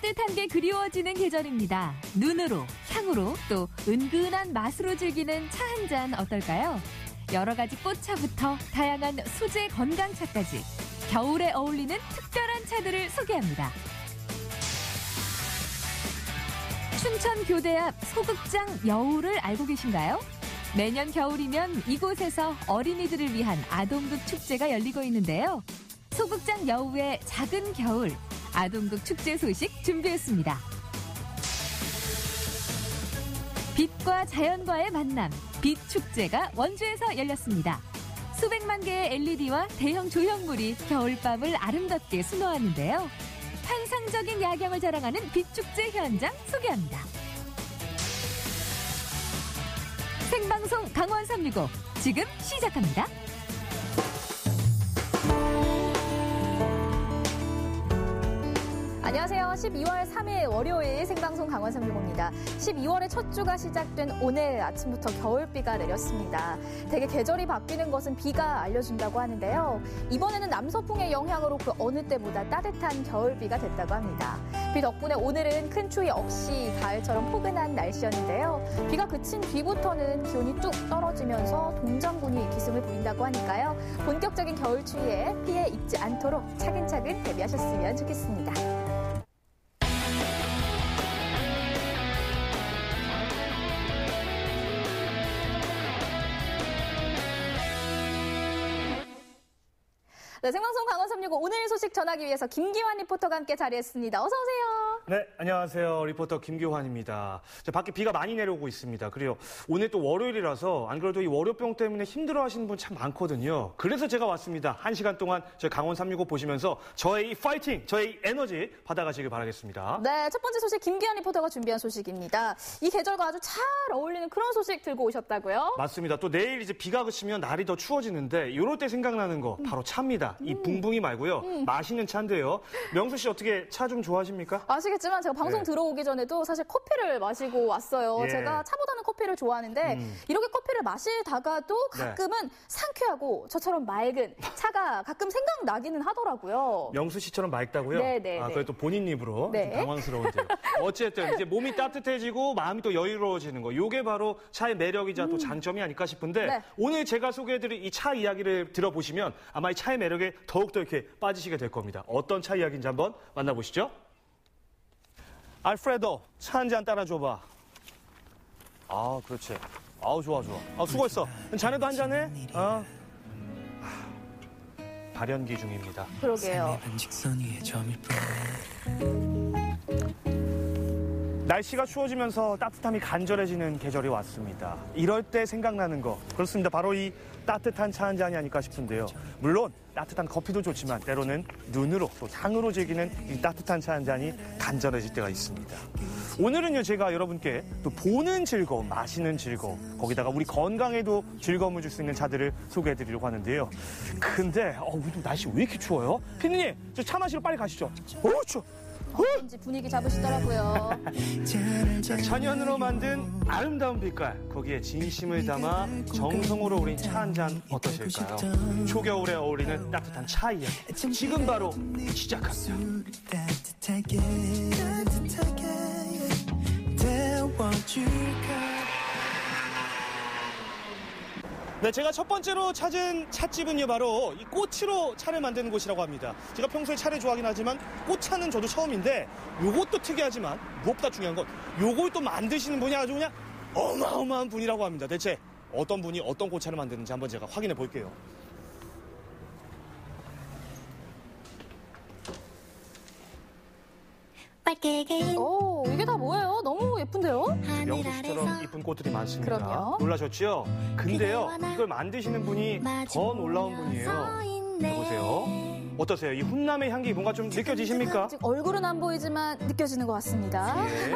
따뜻한 게 그리워지는 계절입니다. 눈으로, 향으로, 또 은근한 맛으로 즐기는 차 한 잔 어떨까요? 여러 가지 꽃차부터 다양한 수제 건강차까지 겨울에 어울리는 특별한 차들을 소개합니다. 춘천 교대 앞 소극장 여우를 알고 계신가요? 매년 겨울이면 이곳에서 어린이들을 위한 아동극 축제가 열리고 있는데요. 소극장 여우의 작은 겨울, 아동극 축제 소식 준비했습니다. 빛과 자연과의 만남, 빛축제가 원주에서 열렸습니다. 수백만 개의 LED와 대형 조형물이 겨울밤을 아름답게 수놓았는데요. 환상적인 야경을 자랑하는 빛축제 현장 소개합니다. 생방송 강원 365 지금 시작합니다. 안녕하세요. 12월 3일 월요일 생방송 강원 365입니다. 12월의 첫 주가 시작된 오늘 아침부터 겨울비가 내렸습니다. 대개 계절이 바뀌는 것은 비가 알려준다고 하는데요. 이번에는 남서풍의 영향으로 그 어느 때보다 따뜻한 겨울비가 됐다고 합니다. 비 덕분에 오늘은 큰 추위 없이 가을처럼 포근한 날씨였는데요. 비가 그친 뒤부터는 기온이 뚝 떨어지면서 동장군이 기승을 부린다고 하니까요. 본격적인 겨울 추위에 피해 입지 않도록 차근차근 대비하셨으면 좋겠습니다. 네, 생방송 강원 365 오늘 소식 전하기 위해서 김기환 리포터가 함께 자리했습니다. 어서 오세요. 네, 안녕하세요. 리포터 김기환입니다. 밖에 비가 많이 내려오고 있습니다. 그래요. 오늘 또 월요일이라서 안 그래도 이 월요병 때문에 힘들어하시는 분 참 많거든요. 그래서 제가 왔습니다. 1시간 동안 저희 강원 365 보시면서 저의 이 파이팅, 저의 이 에너지 받아가시길 바라겠습니다. 네, 첫 번째 소식 김기환 리포터가 준비한 소식입니다. 이 계절과 아주 잘 어울리는 그런 소식 들고 오셨다고요? 맞습니다. 또 내일 이제 비가 그치면 날이 더 추워지는데 이럴 때 생각나는 거 바로 차입니다. 이 붕붕이 말고요. 마시는 차인데요. 명수 씨 어떻게 차 좀 좋아하십니까? 아시겠지만 제가 방송 들어오기 전에도 사실 커피를 마시고 왔어요. 예. 제가 차보다는 커피를 좋아하는데 이렇게 커피를 마시다가도 가끔은 상쾌하고 저처럼 맑은 차가 가끔 생각나기는 하더라고요. 명수 씨처럼 맑다고요? 네네. 그게 또 본인 입으로 네. 좀 당황스러운데요. 어쨌든 이제 몸이 따뜻해지고 마음이 또 여유로워지는 거. 이게 바로 차의 매력이자 또 장점이 아닐까 싶은데 네. 오늘 제가 소개해드릴 이 차 이야기를 들어보시면 아마 이 차의 매력에 더욱더 이렇게 빠지시게 될 겁니다. 어떤 차 이야기인지 한번 만나보시죠. 알프레도, 차 한 잔 따라줘봐. 아, 그렇지. 아우, 좋아. 수고했어. 자네도 한 잔 해? 발연기 중입니다. 그러게요. 날씨가 추워지면서 따뜻함이 간절해지는 계절이 왔습니다. 이럴 때 생각나는 거. 그렇습니다. 바로 이 따뜻한 차 한 잔이 아닐까 싶은데요. 물론 따뜻한 커피도 좋지만 때로는 눈으로 또 향으로 즐기는 이 따뜻한 차 한 잔이 간절해질 때가 있습니다. 오늘은요, 제가 여러분께 또 보는 즐거움, 마시는 즐거움, 거기다가 우리 건강에도 즐거움을 줄 수 있는 차들을 소개해드리려고 하는데요. 근데 오늘 날씨 왜 이렇게 추워요? 피디님, 저 차 마시러 빨리 가시죠. 추워. 왠지 분위기 잡으시더라고요. 천연으로 만든 아름다운 빛깔, 거기에 진심을 담아 정성으로 우린 차 한 잔 어떠실까요? 초겨울에 어울리는 따뜻한 차 이야기 지금 바로 시작합니다. 네, 제가 첫 번째로 찾은 찻집은요, 바로 이 꽃으로 차를 만드는 곳이라고 합니다. 제가 평소에 차를 좋아하긴 하지만 꽃차는 저도 처음인데 요것도 특이하지만 무엇보다 중요한 건 요걸 또 만드시는 분이 아주 그냥 어마어마한 분이라고 합니다. 대체 어떤 분이 어떤 꽃차를 만드는지 한번 제가 확인해 볼게요. 오, 이게 다 뭐예요? 너무 예쁜데요? 명수 씨처럼 이쁜 꽃들이 많습니다. 그럼요. 놀라셨죠? 근데요, 이걸 만드시는 분이 더 놀라운 분이에요. 보세요. 어떠세요? 이 훈남의 향기 뭔가 좀 느껴지십니까? 아직 얼굴은 안 보이지만 느껴지는 것 같습니다. 예.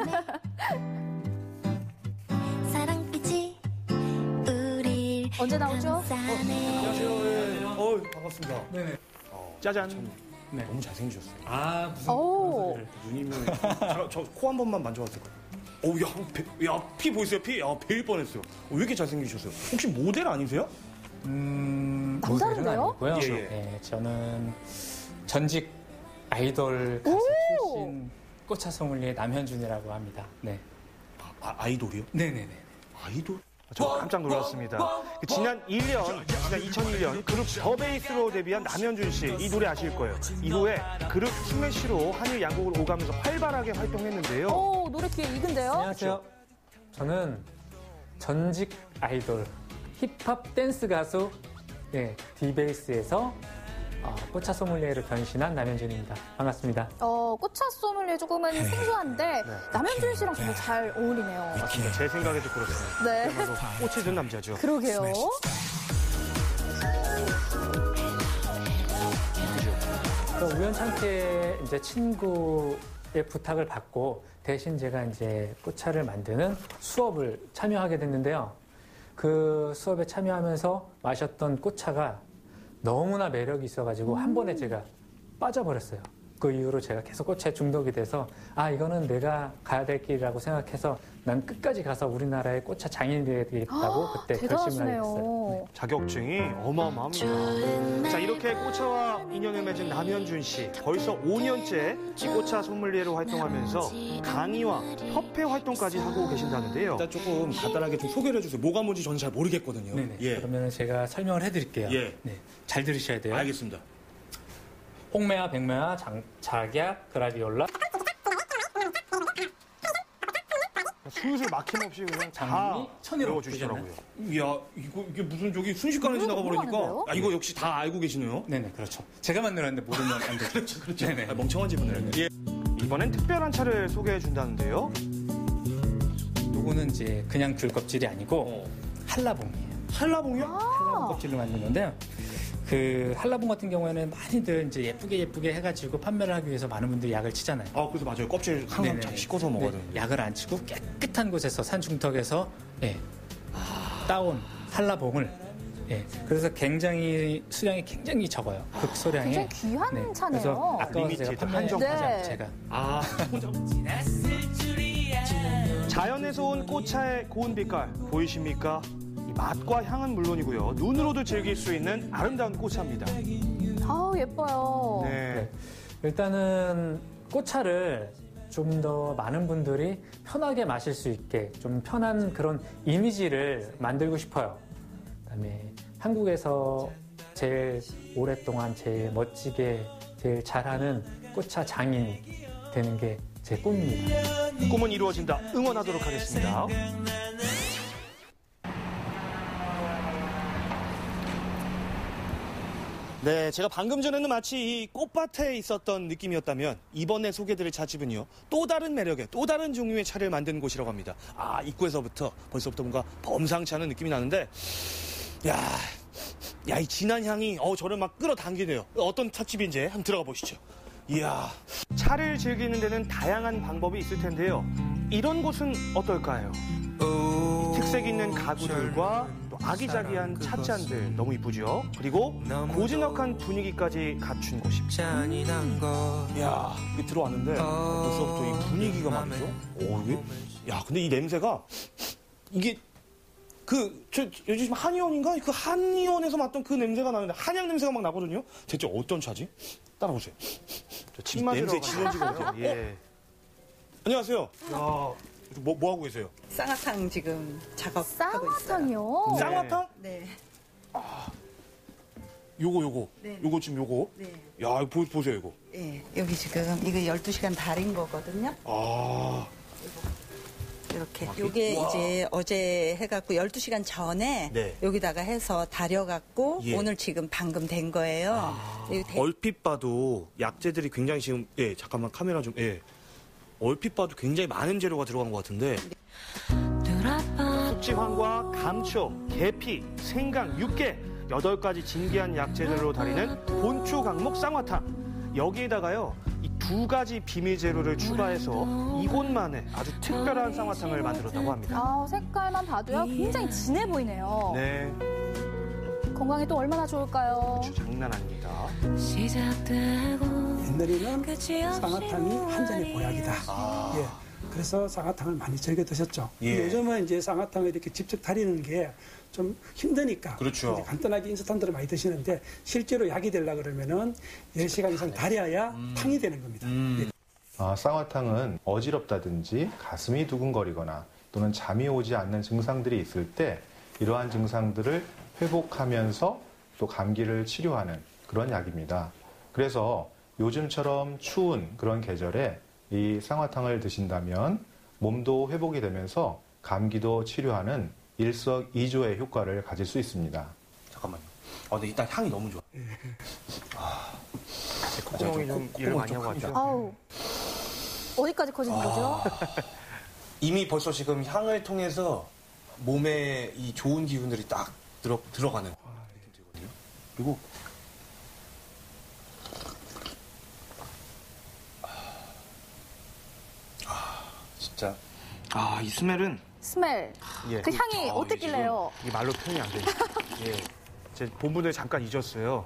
언제 나오죠? 안녕하세요. 네. 반갑습니다. 네네. 짜잔. 네. 너무 잘생기셨어요. 아, 무슨. 오, 누님은 저 코 한 번만 만져봐도 될까요? 피 보이세요? 베일 뻔했어요. 왜 이렇게 잘생기셨어요? 혹시 모델 아니세요? 남다른데요? 모델은 아니고요. 예. 네, 저는 전직 아이돌 가수 오! 출신 꽃차 소믈리에 남현준이라고 합니다. 네. 아이돌이요? 네네네. 아이돌? 저 깜짝 놀랐습니다. 지난 2001년 그룹 더베이스로 데뷔한 남현준 씨, 이 노래 아실 거예요. 이후에 그룹 스매시로 한일 양곡을 오가면서 활발하게 활동했는데요. 오, 노래 귀에 익은데요? 안녕하세요. 저는 전직 아이돌 힙합 댄스 가수 디베이스에서 꽃차 소믈리에로 변신한 남현준입니다. 반갑습니다. 꽃차 소믈리에 조금은 생소한데 남현준 씨랑 정말 잘 어울리네요. 맞습니다. 제 생각에도 그렇습니다. 네. 바로 꽃이 든 남자죠. 그러게요. 우연찮게 이제 친구의 부탁을 받고 대신 제가 이제 꽃차를 만드는 수업을 참여하게 됐는데요. 그 수업에 참여하면서 마셨던 꽃차가 너무나 매력이 있어가지고 한 번에 제가 빠져버렸어요. 그 이후로 제가 계속 꽃차에 중독이 돼서 이거는 내가 가야 될 길이라고 생각해서 난 끝까지 가서 우리나라의 꽃차 장인이 돼야 되겠다고 그때 결심을 하게 됐어요. 자격증이 어마어마합니다. 자, 이렇게 꽃차와 인연을 맺은 남현준 씨. 벌써 5년째 꽃차 소믈리에로 활동하면서 강의와 협회 활동까지 하고 계신다는데요. 일단 조금 간단하게 좀 소개를 해주세요. 뭐가 뭔지 저는 잘 모르겠거든요. 네네. 예. 그러면 제가 설명을 해드릴게요. 예. 네. 잘 들으셔야 돼요. 알겠습니다. 홍매화, 백매화, 작약, 그라디올라, 슬슬 막힘없이 그냥 다 장미, 천일호 외워주시더라고요. 이야, 이게 무슨 저기 순식간에 지나가 버리니까. 하는데요? 이거 역시 다 알고 계시네요. 네네, 그렇죠. 제가 만들었는데 모르면 안 되죠. 그렇죠. 네네. 멍청한 질문을. 예. 이번엔 특별한 차를 소개해 준다는데요. 요거는 이제 그냥 귤 껍질이 아니고 한라봉이에요. 한라봉이요? 한라봉 껍질로 만든 건데요. 그 한라봉 같은 경우에는 많이들 이제 예쁘게 해가지고 판매를 하기 위해서 많은 분들이 약을 치잖아요. 그래서 맞아요. 껍질 항상 네네네. 잘 씻어서 먹어야 네, 되는데. 약을 안 치고 깨끗한 곳에서 산중턱에서 따온 한라봉을 그래서 굉장히 수량이 굉장히 적어요. 극소량에. 굉장히 귀한 차네요. 그래서 아까워서 제가 리미티드, 판매하지 한정판. 않고 제가 자연에서 온 꽃차의 고운 빛깔 보이십니까? 이 맛과 향은 물론이고요. 눈으로도 즐길 수 있는 아름다운 꽃차입니다. 예뻐요. 네. 일단은 꽃차를 좀 더 많은 분들이 편하게 마실 수 있게 좀 편한 그런 이미지를 만들고 싶어요. 그다음에 한국에서 제일 오랫동안 제일 멋지게 제일 잘하는 꽃차 장인이 되는 게 제 꿈입니다. 꿈은 이루어진다. 응원하도록 하겠습니다. 네, 제가 방금 전에는 마치 이 꽃밭에 있었던 느낌이었다면 이번에 소개드릴 차집은요. 또 다른 매력의 또 다른 종류의 차를 만든 곳이라고 합니다. 입구에서부터 벌써부터 뭔가 범상치 않은 느낌이 나는데 이 진한 향이 저를 막 끌어당기네요. 어떤 차집인지 한번 들어가 보시죠. 이야, 차를 즐기는 데는 다양한 방법이 있을 텐데요. 이런 곳은 어떨까요? 특색 있는 가구들과 또 아기자기한 찻잔들 너무 이쁘죠? 그리고 고즈넉한 분위기까지 갖춘 곳입니다. 이야, 들어왔는데 벌써부터 이 분위기가 말이죠. 근데 이 냄새가 이게 요즘 한의원인가? 그 한의원에서 맡던 그 냄새가 나는데 한약 냄새가 막 나거든요. 대체 어떤 차지? 따라오세요. 침 맞으러 냄새 진원지거든요. 예. 안녕하세요. 뭐 하고 계세요? 쌍화탕 지금 작업하고 있어요. 쌍화탕이요? 네. 쌍화탕? 네. 요거. 네. 요거 지금 요거. 네. 야, 보세요, 이거. 네. 여기 지금 이거 12시간 달인 거거든요. 이렇게. 요게 이제 어제 해갖고 12시간 전에 네. 여기다가 해서 달여갖고 오늘 지금 방금 된 거예요. 얼핏 봐도 약재들이 굉장히 지금, 잠깐만 카메라 좀, 얼핏 봐도 굉장히 많은 재료가 들어간 것 같은데. 숙지황과 감초, 계피, 생강, 육개 8가지 진귀한 약재들로 달이는 본초 강목 쌍화탕. 여기에다가요, 이 2가지 비밀 재료를 추가해서 이곳만의 아주 특별한 쌍화탕을 만들었다고 합니다. 색깔만 봐도요, 굉장히 진해 보이네요. 네, 건강에 또 얼마나 좋을까요? 장난 아닙니다. 옛날에는 쌍화탕이 한 잔의 보약이다. 그래서 쌍화탕을 많이 즐겨 드셨죠. 요즘은 이제 쌍화탕을 이렇게 직접 달이는 게 좀 힘드니까. 그렇죠. 이제 간단하게 인스턴트를 많이 드시는데 실제로 약이 되려고 그러면은 10시간 이상 달여야 탕이 되는 겁니다. 쌍화탕은 어지럽다든지 가슴이 두근거리거나 또는 잠이 오지 않는 증상들이 있을 때 이러한 증상들을 회복하면서 또 감기를 치료하는 그런 약입니다. 그래서 요즘처럼 추운 그런 계절에 이 쌍화탕을 드신다면 몸도 회복이 되면서 감기도 치료하는 일석이조의 효과를 가질 수 있습니다. 잠깐만요. 근데 일단 향이 너무 좋아. 제 콧구멍이 좀 일을 많이 하고 왔죠. 아우, 어디까지 커지는 거죠? 이미 벌써 지금 향을 통해서 몸에 이 좋은 기운들이 딱 들어가는 느낌이 들거든요. 그리고 진짜 이 스멜은 스멜. 예. 그 향이 어땠길래요? 이게 말로 표현이 안 됩니다. 예. 제 본분을 잠깐 잊었어요.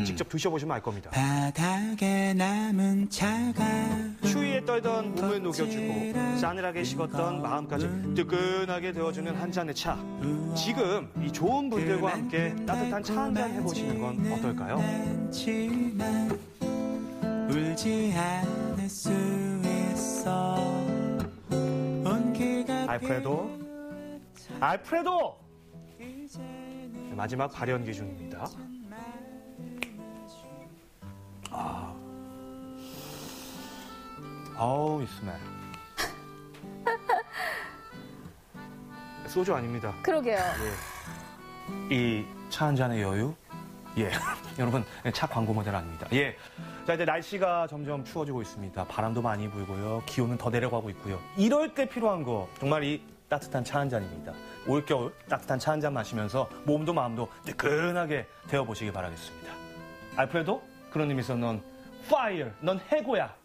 직접 드셔보시면 알 겁니다. 바닥에 남은 차가 추위에 떨던 몸을 녹여주고 싸늘하게 식었던 마음까지 뜨끈하게 데워주는 한 잔의 차. 지금 이 좋은 분들과 함께 따뜻한 차 한 잔 해보시는 건 어떨까요? 울지 않을 수 있어 알프레도 마지막 발현 기준입니다. 아우, 이 스멜. 소주 아닙니다. 그러게요. 예. 이 차 한 잔의 여유? 예. 여러분, 차 광고 모델 아닙니다. 예. 자, 이제 날씨가 점점 추워지고 있습니다. 바람도 많이 불고요. 기온은 더 내려가고 있고요. 이럴 때 필요한 거, 정말 이 따뜻한 차 한 잔입니다. 올겨울 따뜻한 차 한 잔 마시면서 몸도 마음도 뜨끈하게 데워보시기 바라겠습니다. 알프레도, 그런 의미에서 넌 파이어, 넌 해고야.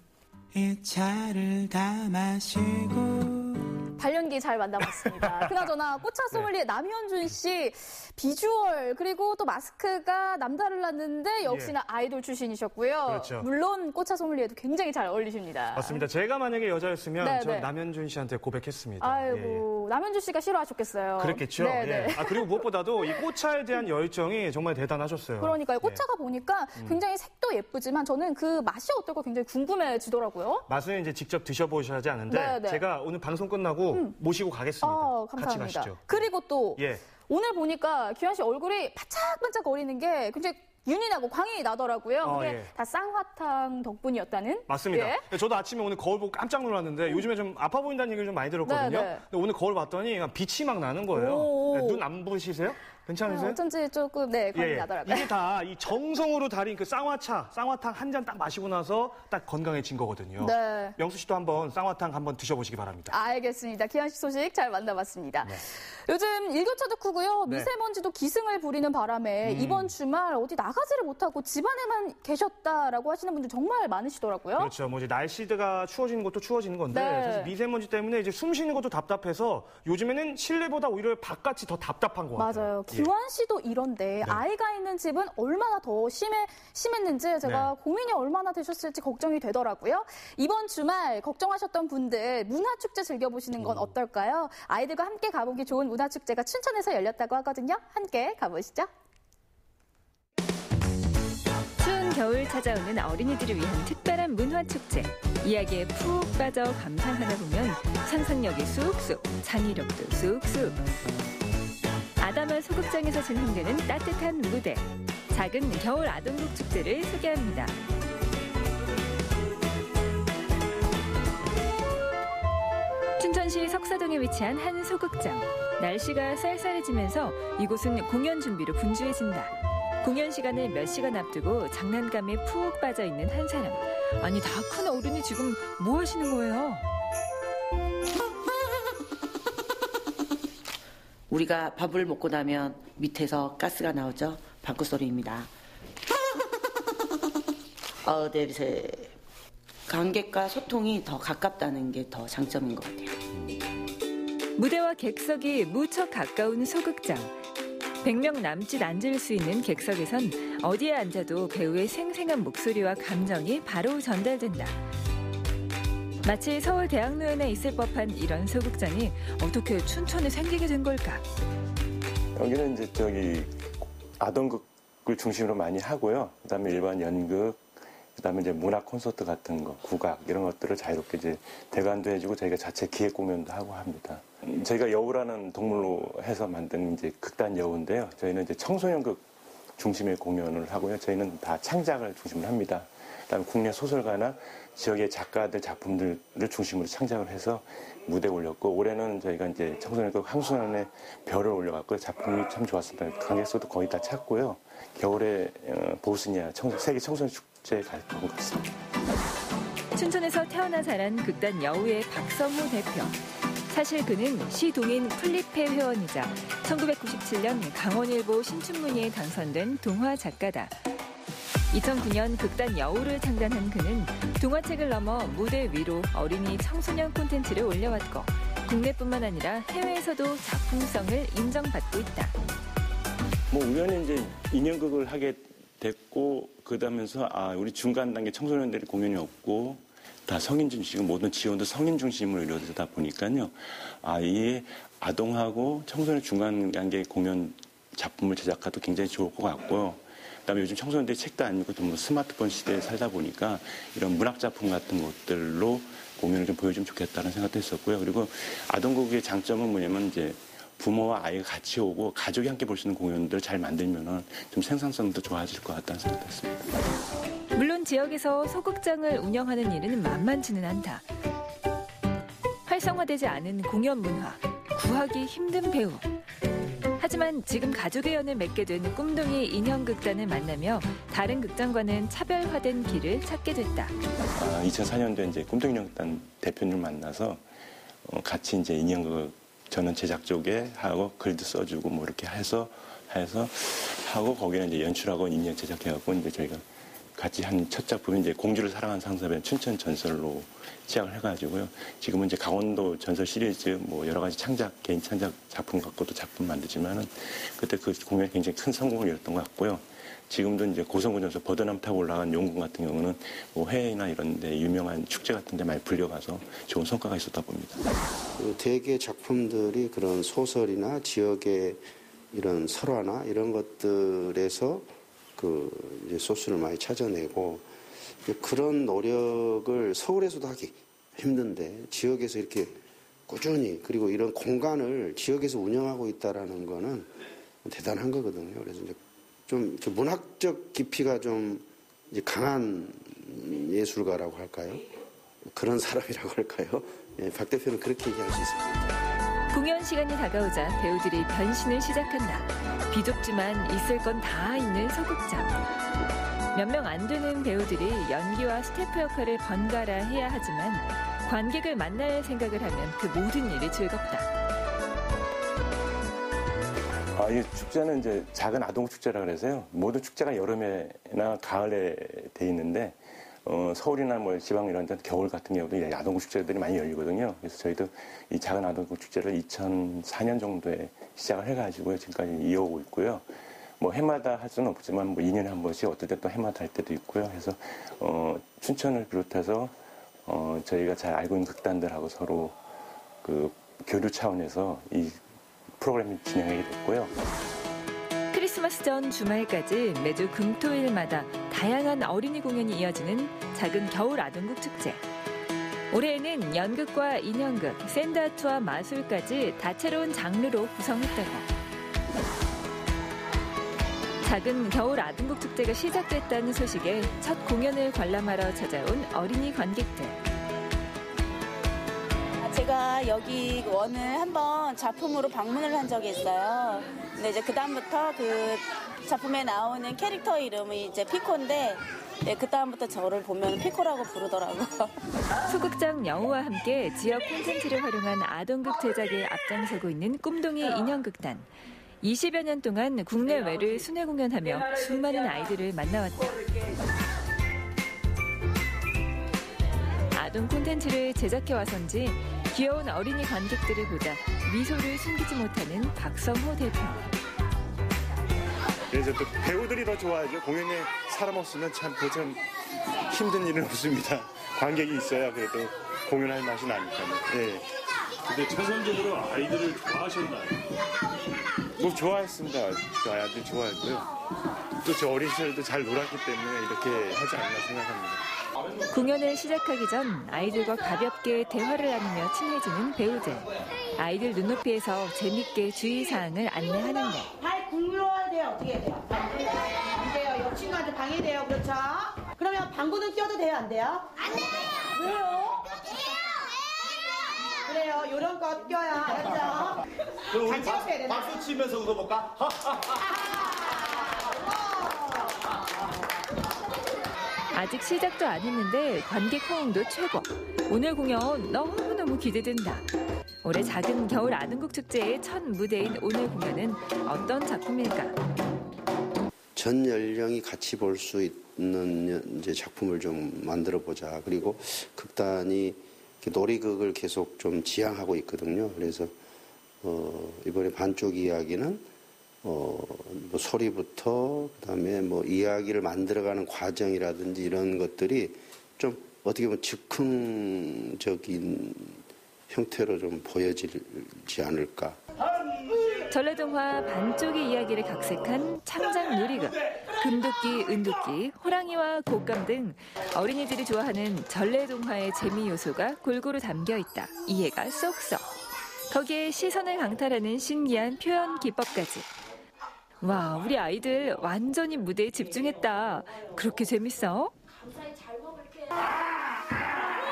이 차를 다 마시고 발연기 잘 만나봤습니다. 그나저나 꽃차 소믈리에 남현준 씨 비주얼 그리고 또 마스크가 남다를 났는데 역시나 아이돌 출신이셨고요. 그렇죠. 물론 꽃차 소믈리에도 굉장히 잘 어울리십니다. 맞습니다. 제가 만약에 여자였으면 네, 전 네. 남현준 씨한테 고백했습니다. 아이고, 남현준 씨가 싫어하셨겠어요. 그랬겠죠. 네, 예. 네. 그리고 무엇보다도 이 꽃차에 대한 열정이 정말 대단하셨어요. 그러니까요. 꽃차가 예. 보니까 굉장히 색도 예쁘지만 저는 그 맛이 어떨까 굉장히 궁금해지더라고요. 맛은 이제 직접 드셔보셔야 하지 않은데 네, 네. 제가 오늘 방송 끝나고 모시고 가겠습니다. 감사합니다. 같이 가시죠. 그리고 또 예. 오늘 보니까 규현 씨 얼굴이 반짝반짝 거리는 게 굉장히 윤이 나고 광이 나더라고요. 그게 예. 다 쌍화탕 덕분이었다는? 맞습니다. 예. 저도 아침에 오늘 거울 보고 깜짝 놀랐는데 요즘에 좀 아파 보인다는 얘기를 좀 많이 들었거든요. 네, 네. 근데 오늘 거울 봤더니 빛이 막 나는 거예요. 오. 네, 눈 안 부시세요? 괜찮으세요? 어쩐지 조금 광이 나더라고요. 이게 다 이 정성으로 달인 그 쌍화탕 한 잔 딱 마시고 나서 딱 건강해진 거거든요. 네. 명수 씨도 한번 쌍화탕 한번 드셔보시기 바랍니다. 알겠습니다. 기한 씨 소식 잘 만나봤습니다. 네. 요즘 일교차도 크고요. 네. 미세먼지도 기승을 부리는 바람에 이번 주말 어디 나가지를 못하고 집안에만 계셨다라고 하시는 분들 정말 많으시더라고요. 그렇죠. 뭐 이제 날씨가 추워지는 것도 추워지는 건데 네. 사실 미세먼지 때문에 이제 숨 쉬는 것도 답답해서 요즘에는 실내보다 오히려 바깥이 더 답답한 것 같아요. 맞아요. 예. 기완 씨도 이런데 아이가 있는 집은 얼마나 더 심했는지 제가 고민이 얼마나 되셨을지 걱정이 되더라고요. 이번 주말 걱정하셨던 분들 문화축제 즐겨보시는 건 어떨까요? 아이들과 함께 가보기 좋은 문화축제가 춘천에서 열렸다고 하거든요. 함께 가보시죠. 추운 겨울 찾아오는 어린이들을 위한 특별한 문화축제. 이야기에 푹 빠져 감상하다 보면 상상력이 쑥쑥, 창의력도 쑥쑥. 아담한 소극장에서 진행되는 따뜻한 무대. 작은 겨울 아동극 축제를 소개합니다. 춘천시 석사동에 위치한 한 소극장. 날씨가 쌀쌀해지면서 이곳은 공연 준비로 분주해진다. 공연 시간을 몇 시간 앞두고 장난감에 푹 빠져있는 한 사람. 아니, 다 큰 어른이 지금 뭐 하시는 거예요? 우리가 밥을 먹고 나면 밑에서 가스가 나오죠. 방구소리입니다. 냄새. 관객과 소통이 더 가깝다는 게 더 장점인 것 같아요. 무대와 객석이 무척 가까운 소극장. 100명 남짓 앉을 수 있는 객석에선 어디에 앉아도 배우의 생생한 목소리와 감정이 바로 전달된다. 마치 서울대학로연에 있을 법한 이런 소극장이 어떻게 춘천에 생기게 된 걸까? 여기는 이제 아동극을 중심으로 많이 하고요. 그다음에 일반 연극, 그다음에 이제 문화 콘서트 같은 거, 국악 이런 것들을 자유롭게 이제 대관도 해주고 저희가 자체 기획 공연도 하고 합니다. 저희가 여우라는 동물로 해서 만든 이제 극단 여우인데요. 저희는 이제 청소년극 중심의 공연을 하고요. 저희는 다 창작을 중심으로 합니다. 그다음에 국내 소설가나 지역의 작가들 작품들을 중심으로 창작을 해서 무대에 올렸고, 올해는 저희가 이제 청소년극 황순환의 별을 올려갖고 작품이 참 좋았습니다. 관객 수도 거의 다 찼고요. 겨울에 보스니아 세계 청소년 축제에 갈 것 같습니다. 춘천에서 태어나 자란 극단 여우의 박성호 대표. 사실 그는 시동인 플립회 회원이자 1997년 강원일보 신춘문예에 당선된 동화 작가다. 2009년 극단 여우를 창단한 그는 동화책을 넘어 무대 위로 어린이 청소년 콘텐츠를 올려왔고, 국내뿐만 아니라 해외에서도 작품성을 인정받고 있다. 뭐 우연히 이제 인형극을 하게 됐고, 그러면서 우리 중간 단계 청소년들이 공연이 없고 다 성인 중심, 모든 지원도 성인 중심으로 이루어지다 보니까요. 이 아동하고 청소년 중간 단계 공연 작품을 제작해도 굉장히 좋을 것 같고요. 그다음에 요즘 청소년들이 책도 안 읽고 뭐 스마트폰 시대에 살다 보니까 이런 문학 작품 같은 것들로 공연을 좀 보여주면 좋겠다는 생각도 했었고요. 그리고 아동극의 장점은 뭐냐면 이제 부모와 아이가 같이 오고 가족이 함께 볼 수 있는 공연들을 잘 만들면은 좀 생산성도 좋아질 것 같다는 생각도 했습니다. 물론 지역에서 소극장을 운영하는 일은 만만치는 않다. 활성화되지 않은 공연 문화, 구하기 힘든 배우. 하지만 지금 가족의 연을 맺게 된 꿈동이 인형극단을 만나며 다른 극장과는 차별화된 길을 찾게 됐다. 2004년도에 이제 꿈동이 인형극단 대표님을 만나서 같이 이제 인형극 저는 제작 쪽에 하고 글도 써주고 뭐 이렇게 해서 하고 거기는 이제 연출하고 인형 제작해갖고 이제 저희가 같이 한 첫 작품이 이제 공주를 사랑한 상사배 춘천 전설로 시작을 해가지고요. 지금은 이제 강원도 전설 시리즈 뭐 여러 가지 개인 창작 작품 갖고도 작품 만들지만은 그때 그 공연이 굉장히 큰 성공을 이뤘던 것 같고요. 지금도 이제 고성군에서 버드나무 타고 올라간 용궁 같은 경우는 뭐 해외나 이런 데 유명한 축제 같은 데 많이 불려가서 좋은 성과가 있었다 봅니다. 대개 작품들이 그런 소설이나 지역의 이런 설화나 이런 것들에서 이제 소스를 많이 찾아내고, 그런 노력을 서울에서도 하기 힘든데 지역에서 이렇게 꾸준히, 그리고 이런 공간을 지역에서 운영하고 있다라는 거는 대단한 거거든요. 그래서 이제 좀 문학적 깊이가 좀 이제 강한 예술가라고 할까요? 그런 사람이라고 할까요? 박 대표는 그렇게 얘기할 수 있습니다. 공연 시간이 다가오자 배우들이 변신을 시작한다. 비좁지만 있을 건 다 있는 소극장. 몇 명 안 되는 배우들이 연기와 스태프 역할을 번갈아 해야 하지만 관객을 만날 생각을 하면 그 모든 일이 즐겁다. 이 축제는 이제 작은 아동 축제라 그래서요. 모든 축제가 여름에나 가을에 돼 있는데 서울이나 뭐 지방 이런 데 겨울 같은 경우도 아동극 축제들이 많이 열리거든요. 그래서 저희도 이 작은 아동극 축제를 2004년 정도에 시작을 해가지고 지금까지 이어오고 있고요. 뭐 해마다 할 수는 없지만 뭐 2년에 한 번씩 어떨 때 또 해마다 할 때도 있고요. 그래서 춘천을 비롯해서 저희가 잘 알고 있는 극단들하고 서로 그 교류 차원에서 이 프로그램을 진행하게 됐고요. 크리스마스 전 주말까지 매주 금토일마다 다양한 어린이 공연이 이어지는 작은 겨울 아동극 축제. 올해에는 연극과 인형극, 샌드아트와 마술까지 다채로운 장르로 구성했다고. 작은 겨울 아동극 축제가 시작됐다는 소식에 첫 공연을 관람하러 찾아온 어린이 관객들. 제가 여기 원을 한번 작품으로 방문을 한 적이 있어요. 근데 이제 그다음부터 그 작품에 나오는 캐릭터 이름이 이제 피코인데, 그다음부터 저를 보면 피코라고 부르더라고요. 소극장 여우와 함께 지역 콘텐츠를 활용한 아동극 제작에 앞장서고 있는 꿈동이 인형극단. 20여 년 동안 국내외를 순회 공연하며 수많은 아이들을 만나왔다. 아동 콘텐츠를 제작해와서인지 귀여운 어린이 관객들을 보자 미소를 숨기지 못하는 박성호 대표. 그래서 또 배우들이 더 좋아하죠. 공연에 사람 없으면 참 힘든 일은 없습니다. 관객이 있어야 그래도 공연할 맛이 나니까요. 예. 근데 전선적으로 아이들을 좋아하셨나요? 뭐 좋아했습니다. 그 아이들 좋아했고요. 또 저 어린 시절도 잘 놀았기 때문에 이렇게 하지 않나 생각합니다. 공연을 시작하기 전 아이들과 가볍게 대화를 나누며 친해지는 배우들. 아이들 눈높이에서 재밌게 주의사항을 안내하는 것. 발 굴러야 돼요? 어떻게 해야 돼요? 안 돼요. 옆 친구한테 방해돼요. 그렇죠? 그러면 방구는 껴도 돼요? 안 돼요? 안 돼요! 왜요? 그래요. 요런 거 껴야 알았죠? 그럼 우리 같이 해야 되나? 박수 치면서 웃어볼까? 아직 시작도 안 했는데 관객 호응도 최고. 오늘 공연 너무너무 기대된다. 올해 작은 겨울 아동극 축제의 첫 무대인 오늘 공연은 어떤 작품일까? 전 연령이 같이 볼 수 있는 이제 작품을 좀 만들어 보자. 그리고 극단이 놀이극을 계속 좀 지향하고 있거든요. 그래서 이번에 반쪽 이야기는 뭐 소리부터 그다음에 뭐 이야기를 만들어가는 과정이라든지 이런 것들이 좀 어떻게 보면 즉흥적인 형태로 좀 보여지지 않을까. 전래동화 반쪽의 이야기를 각색한 창작 놀이극, 금도끼, 은도끼, 호랑이와 곶감 등 어린이들이 좋아하는 전래동화의 재미 요소가 골고루 담겨 있다. 이해가 쏙쏙. 거기에 시선을 강탈하는 신기한 표현 기법까지. 와, 우리 아이들 완전히 무대에 집중했다. 그렇게 재밌어?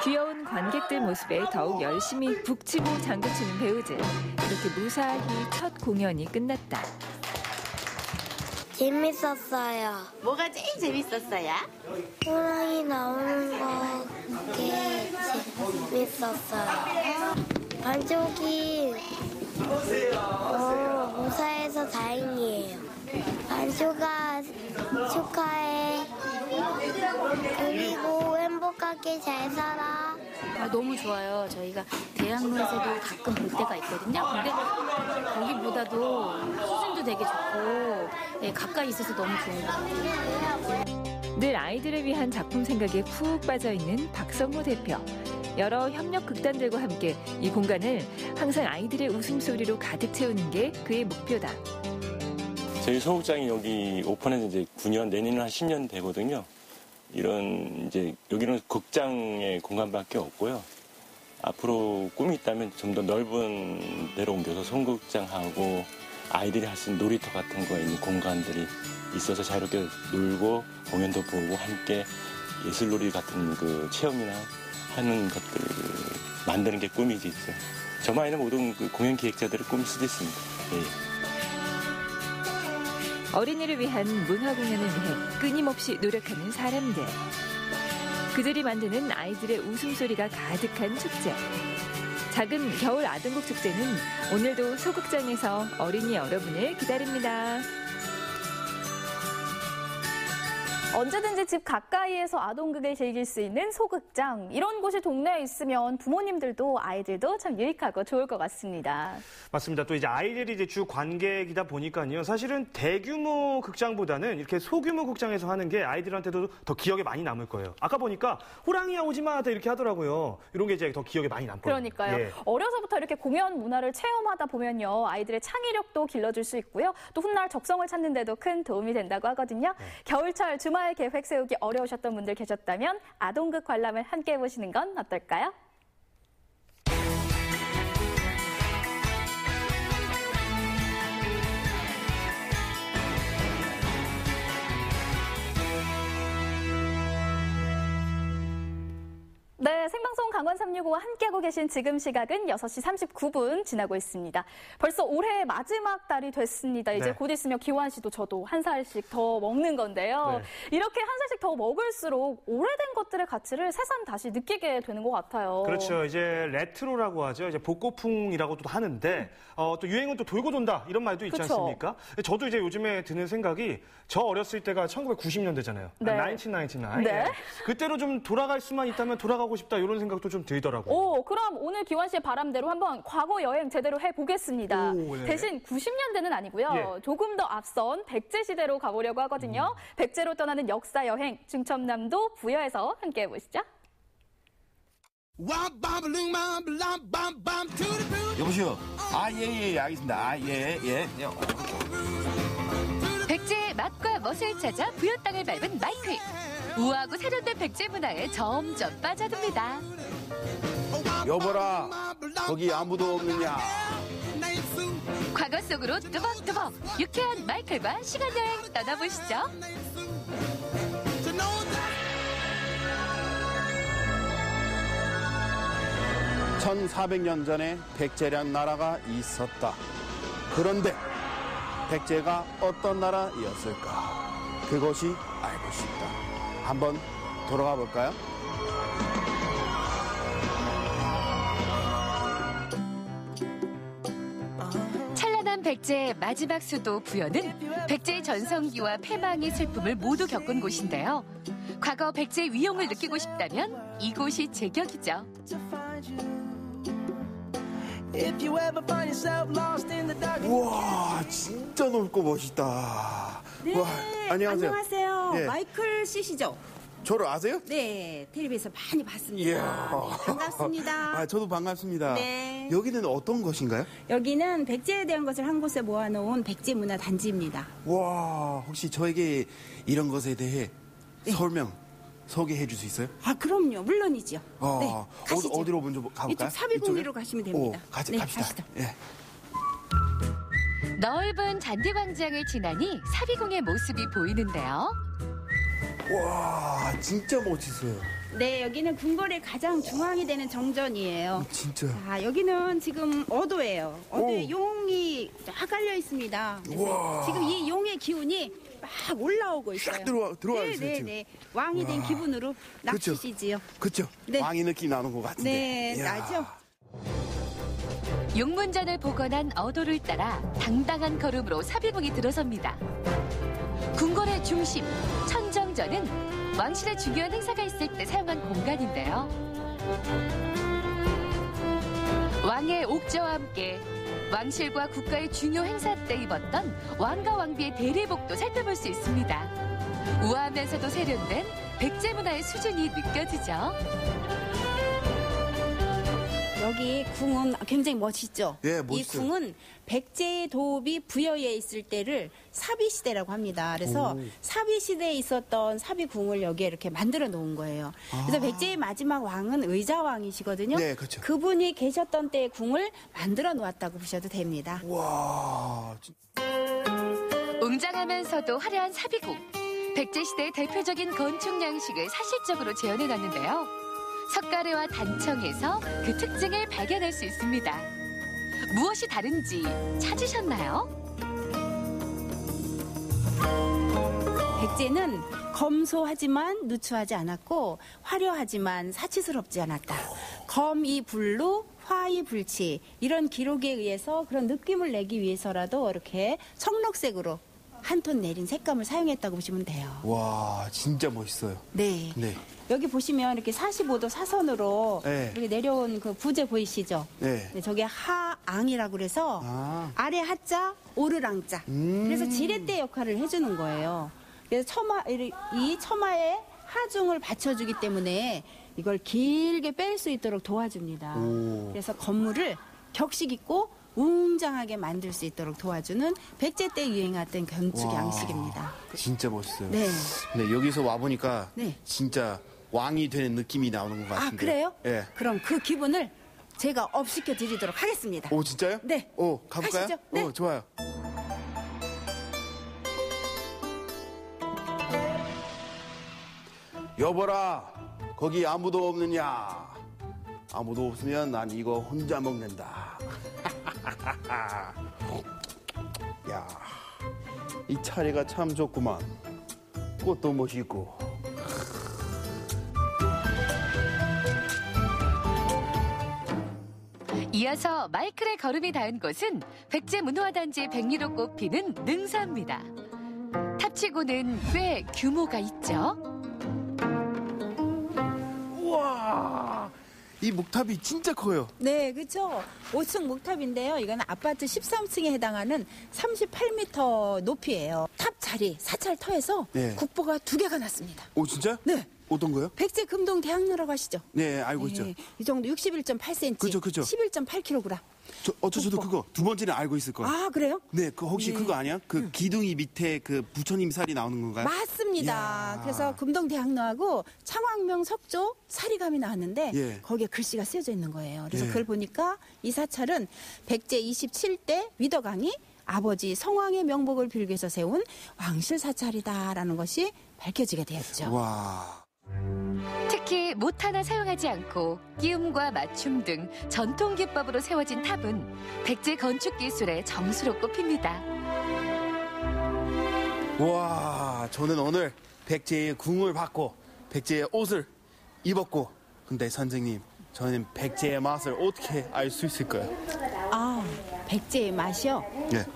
귀여운 관객들 모습에 더욱 열심히 북치고 장구치는 배우들. 이렇게 무사히 첫 공연이 끝났다. 재밌었어요. 뭐가 제일 재밌었어요? 호랑이 나오는 게 재밌었어요. 반쪽이 무사해서 다행이에요. 반쪽아 축하해. 그리고 행복하게 잘 살아. 너무 좋아요. 저희가 대학로에서도 가끔 볼 때가 있거든요. 근데 거기보다도 수준도 되게 좋고 가까이 있어서 너무 좋은 것 같아요. 늘 아이들을 위한 작품 생각에 푹 빠져있는 박성호 대표. 여러 협력 극단들과 함께 이 공간을 항상 아이들의 웃음소리로 가득 채우는 게 그의 목표다. 저희 소극장이 여기 오픈한 지 이제 9년, 내년은 한 10년 되거든요. 이런 이제 여기는 극장의 공간밖에 없고요. 앞으로 꿈이 있다면 좀 더 넓은 데로 옮겨서 소극장하고 아이들이 할 수 있는 놀이터 같은 거 있는 공간들이 있어서 자유롭게 놀고 공연도 보고 함께 예술놀이 같은 그 체험이나 하는 것들 만드는 게 꿈이겠죠. 저만 아니라 모든 그 공연 기획자들의 꿈일 수도 있습니다. 예. 어린이를 위한 문화 공연을 위해 끊임없이 노력하는 사람들. 그들이 만드는 아이들의 웃음소리가 가득한 축제. 작은 겨울 아동극 축제는 오늘도 소극장에서 어린이 여러분을 기다립니다. 언제든지 집 가까이에서 아동극을 즐길 수 있는 소극장. 이런 곳이 동네에 있으면 부모님들도 아이들도 참 유익하고 좋을 것 같습니다. 맞습니다. 또 이제 아이들이 이제 주 관객이다 보니까요. 사실은 대규모 극장보다는 이렇게 소규모 극장에서 하는 게 아이들한테도 더 기억에 많이 남을 거예요. 아까 보니까 호랑이야 오지 마 이렇게 하더라고요. 이런 게 이제 더 기억에 많이 남거든요. 그러니까요. 예. 어려서부터 이렇게 공연 문화를 체험하다 보면요. 아이들의 창의력도 길러줄 수 있고요. 또 훗날 적성을 찾는 데도 큰 도움이 된다고 하거든요. 겨울철 주말 계획 세우기 어려우셨던 분들 계셨다면 아동극 관람을 함께 해보시는 건 어떨까요? 네, 생방송 강원 365와 함께하고 계신 지금 시각은 6시 39분 지나고 있습니다. 벌써 올해 마지막 달이 됐습니다. 이제 네. 곧 있으면 기환 씨도 저도 한 살씩 더 먹는 건데요. 네. 이렇게 한 살씩 더 먹을수록 오래된 것들의 가치를 새삼 다시 느끼게 되는 것 같아요. 그렇죠. 이제 레트로라고 하죠. 이제 복고풍이라고도 하는데 또 유행은 또 돌고 돈다 이런 말도 있지 그쵸. 않습니까? 저도 이제 요즘에 드는 생각이 저 어렸을 때가 1990년대잖아요. 네. 1999. 네. 그때로 좀 돌아갈 수만 있다면 돌아가고 싶다 이런 생각도 좀 들더라고요. 오, 그럼 오늘 기환 씨의 바람대로 한번 과거 여행 제대로 해보겠습니다. 오, 네. 대신 90년대는 아니고요. 예. 조금 더 앞선 백제 시대로 가보려고 하거든요. 백제로 떠나는 역사 여행, 중천남도 부여에서 함께 해보시죠. 여보세요. 예, 알겠습니다. 예. 백제의 맛과 멋을 찾아 부여 땅을 밟은 마이클. 우아하고 세련된 백제 문화에 점점 빠져듭니다. 여보라, 거기 아무도 없느냐? 과거 속으로 뚜벅뚜벅 유쾌한 마이클과 시간여행 떠나보시죠. 1400년 전에 백제란 나라가 있었다. 그런데 백제가 어떤 나라였을까? 그것이 알고 싶다. 한번 돌아가 볼까요? 찬란한 백제의 마지막 수도 부여는 백제의 전성기와 패망의 슬픔을 모두 겪은 곳인데요. 과거 백제의 위용을 느끼고 싶다면 이곳이 제격이죠. 우와, 진짜 넓고 멋있다. 네, 와, 안녕하세요. 안녕하세요. 예. 마이클 씨시죠? 저를 아세요? 네, 텔레비에서 많이 봤습니다. 이야. 네, 반갑습니다. 저도 반갑습니다. 네. 여기는 어떤 곳인가요? 여기는 백제에 대한 것을 한 곳에 모아놓은 백제 문화 단지입니다. 와, 혹시 저에게 이런 것에 대해 설명, 소개해 줄 수 있어요? 그럼요. 물론이죠. 네, 가시죠. 어디로 먼저 가볼까요? 이쪽 사비공리로 가시면 됩니다. 갑시다. 가시죠. 예. 넓은 잔디광장을 지나니 사비궁의 모습이 보이는데요. 와, 진짜 멋있어요. 네, 여기는 궁궐의 가장 중앙이 되는 정전이에요. 진짜. 자, 여기는 지금 어도예요. 어도에 용이 쫙 깔려 있습니다. 우와. 지금 이 용의 기운이 막 올라오고 있어요. 쫙 들어와 있어요, 지금. 네. 왕이 된 와. 기분으로 그쵸. 납치시지요. 그쵸? 네. 왕의 느낌 나는 것 같은데. 네, 이야. 나죠? 용문전을 복원한 어도를 따라 당당한 걸음으로 사비궁이 들어섭니다. 궁궐의 중심, 천정전은 왕실의 중요한 행사가 있을 때 사용한 공간인데요. 왕의 옥저와 함께 왕실과 국가의 중요 행사 때 입었던 왕과 왕비의 대리복도 살펴볼 수 있습니다. 우아하면서도 세련된 백제 문화의 수준이 느껴지죠. 여기 궁은 굉장히 멋있죠? 예, 이 멋있어요. 궁은 백제의 도읍이 부여에 있을 때를 사비시대라고 합니다. 그래서 사비시대에 있었던 사비궁을 여기에 이렇게 만들어 놓은 거예요. 그래서 백제의 마지막 왕은 의자왕이시거든요. 네, 그렇죠. 그분이 계셨던 때의 궁을 만들어 놓았다고 보셔도 됩니다. 와. 웅장하면서도 화려한 사비궁. 백제시대의 대표적인 건축 양식을 사실적으로 재현해놨는데요. 석가래와 단청에서 그 특징을 발견할 수 있습니다. 무엇이 다른지 찾으셨나요? 백제는 검소하지만 누추하지 않았고 화려하지만 사치스럽지 않았다. 검이 불루, 화이 불치 이런 기록에 의해서 그런 느낌을 내기 위해서라도 이렇게 청록색으로 한 톤 내린 색감을 사용했다고 보시면 돼요. 와, 진짜 멋있어요. 네. 네. 여기 보시면 이렇게 45도 사선으로 네. 이렇게 내려온 그 부재 보이시죠? 네. 네, 저게 하앙이라고 그래서 아래 하자, 오르랑자. 그래서 지렛대 역할을 해주는 거예요. 그래서 이 처마에 하중을 받쳐주기 때문에 이걸 길게 뺄 수 있도록 도와줍니다. 그래서 건물을 격식 있고 웅장하게 만들 수 있도록 도와주는 백제 때 유행했던 건축 와, 양식입니다. 진짜 멋있어요. 네. 근데 여기서 와보니까 네. 진짜 왕이 되는 느낌이 나오는 것 같은데. 그래요? 예. 그럼 그 기분을 제가 업시켜 드리도록 하겠습니다. 오, 진짜요? 네. 오, 가볼까요? 가시죠. 네. 좋아요. 여보라, 거기 아무도 없느냐? 아무도 없으면 난 이거 혼자 먹는다. 야, 이 차례가 참 좋구만. 꽃도 멋있고. 이어서 마이클의 걸음이 닿은 곳은 백제 문화단지의 백리로 꼽히는 능사입니다. 탑치고는 꽤 규모가 있죠. 우와, 이 목탑이 진짜 커요. 네, 그렇죠. 5층 목탑인데요. 이건 아파트 13층에 해당하는 38m 높이예요. 탑 자리 사찰터에서 네. 국보가 2개가 났습니다. 오, 진짜? 네. 어떤 거요? 백제 금동 대학로라고 하시죠? 네, 알고 있죠. 이 정도 61.8cm. 그죠. 11.8kg. 저도 그거 두 번째는 알고 있을 거예요. 아, 그래요? 네, 혹시 그거 아니야? 그 기둥이 밑에 그 부처님 살이 나오는 건가요? 맞습니다. 이야. 그래서 금동대학로하고 창왕명 석조 사리감이 나왔는데 예. 거기에 글씨가 쓰여져 있는 거예요. 그래서 예. 그걸 보니까 이 사찰은 백제 27대 위덕왕이 아버지 성왕의 명복을 빌기 위해서 세운 왕실 사찰이다라는 것이 밝혀지게 되었죠. 와. 특히 못 하나 사용하지 않고 끼움과 맞춤 등 전통 기법으로 세워진 탑은 백제 건축 기술의 정수로 꼽힙니다. 와, 저는 오늘 백제의 궁을 받고 백제의 옷을 입었고, 근데 선생님, 저는 백제의 맛을 어떻게 알 수 있을까요? 아, 백제의 맛이요? 네.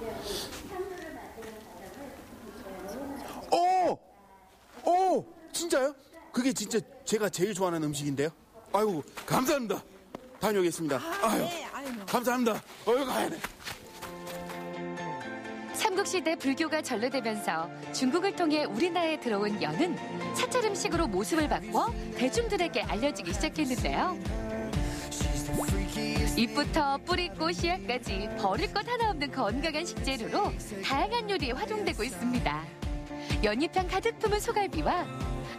오, 진짜요? 그게 진짜 제가 제일 좋아하는 음식인데요. 아이고, 감사합니다. 다녀오겠습니다. 감사합니다. 가야 돼. 삼국시대 불교가 전래되면서 중국을 통해 우리나라에 들어온 연은 사찰 음식으로 모습을 바꿔 대중들에게 알려지기 시작했는데요. 잎부터 뿌리고 씨앗까지 버릴 것 하나 없는 건강한 식재료로 다양한 요리에 활용되고 있습니다. 연잎향 가득 품은 소갈비와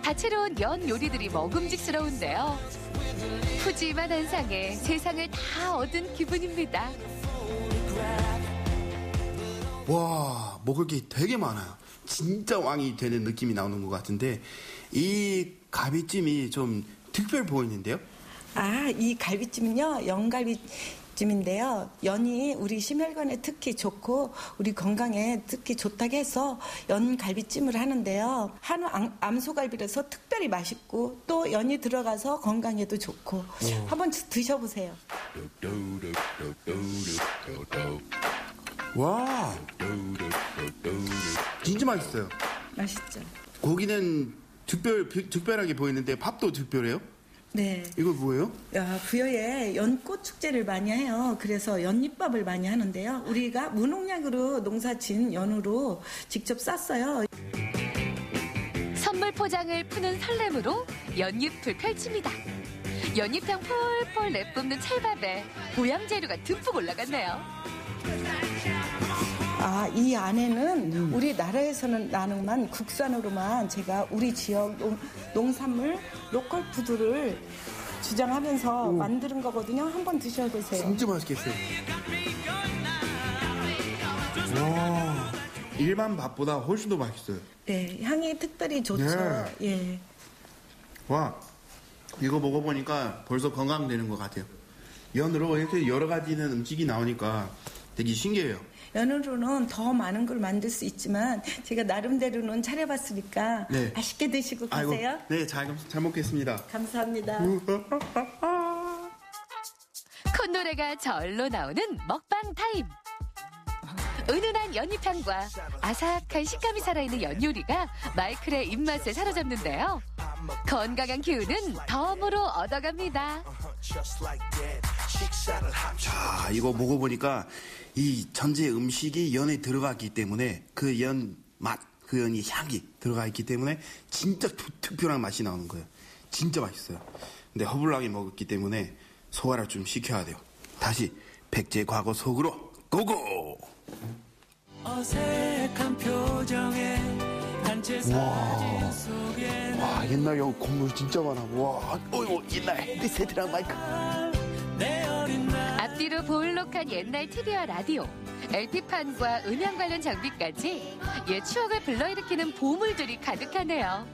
다채로운 연 요리들이 먹음직스러운데요. 푸짐한 한상에 세상을 다 얻은 기분입니다. 와, 먹을 게 되게 많아요. 진짜 왕이 되는 느낌이 나오는 것 같은데, 이 갈비찜이 좀 특별 보이는데요? 아, 이 갈비찜은요, 연갈비찜인데요. 연이 우리 심혈관에 특히 좋고 우리 건강에 특히 좋다고 해서 연갈비찜을 하는데요. 한우 암소갈비라서 특별히 맛있고 또 연이 들어가서 건강에도 좋고 한번 드셔보세요. 와, 진짜 맛있어요. 맛있죠. 고기는 특별하게 보이는데 밥도 특별해요? 네. 이거 뭐예요? 부여에 연꽃 축제를 많이 해요. 그래서 연잎밥을 많이 하는데요. 우리가 무농약으로 농사진 연으로 직접 쌌어요. 선물 포장을 푸는 설렘으로 연잎을 펼칩니다. 연잎향 펄펄 내뿜는 찰밥에 보양 재료가 듬뿍 올라갔네요. 아, 이 안에는 우리나라에서는 나는만 국산으로만 제가 우리 지역 농산물 로컬 푸드를 주장하면서 만드는 거거든요. 한번 드셔보세요. 진짜 맛있겠어요. 와, 일반 밥보다 훨씬 더 맛있어요. 네, 향이 특별히 좋죠. 네. 예. 와, 이거 먹어보니까 벌써 건강되는 것 같아요. 연으로 이렇게 여러 가지는 음식이 나오니까 되게 신기해요. 연으로는 더 많은 걸 만들 수 있지만 제가 나름대로는 차려봤으니까 네. 맛있게 드시고 가세요. 아이고, 네, 잘 먹겠습니다. 감사합니다. 콧노래가 절로 나오는 먹방 타임. 은은한 연잎향과 아삭한 식감이 살아있는 연요리가 마이클의 입맛을 사로잡는데요. 건강한 기운은 덤으로 얻어갑니다. 자, 이거 먹어보니까 이 전체 음식이 연에 들어갔기 때문에 그 연 맛, 그 연이 향이 들어가 있기 때문에 진짜 특별한 맛이 나오는 거예요. 진짜 맛있어요. 근데 허블나게 먹었기 때문에 소화를 좀 시켜야 돼요. 다시 백제 과거 속으로 고고! 어색한 표정에 단체 사진 속에 와, 옛날 영 건물 진짜 많아. 와, 어이구, 옛날 헤드셋이랑 마이크. 앞뒤로 볼록한 옛날 TV와 라디오, LP판과 음향 관련 장비까지 옛 추억을 불러일으키는 보물들이 가득하네요.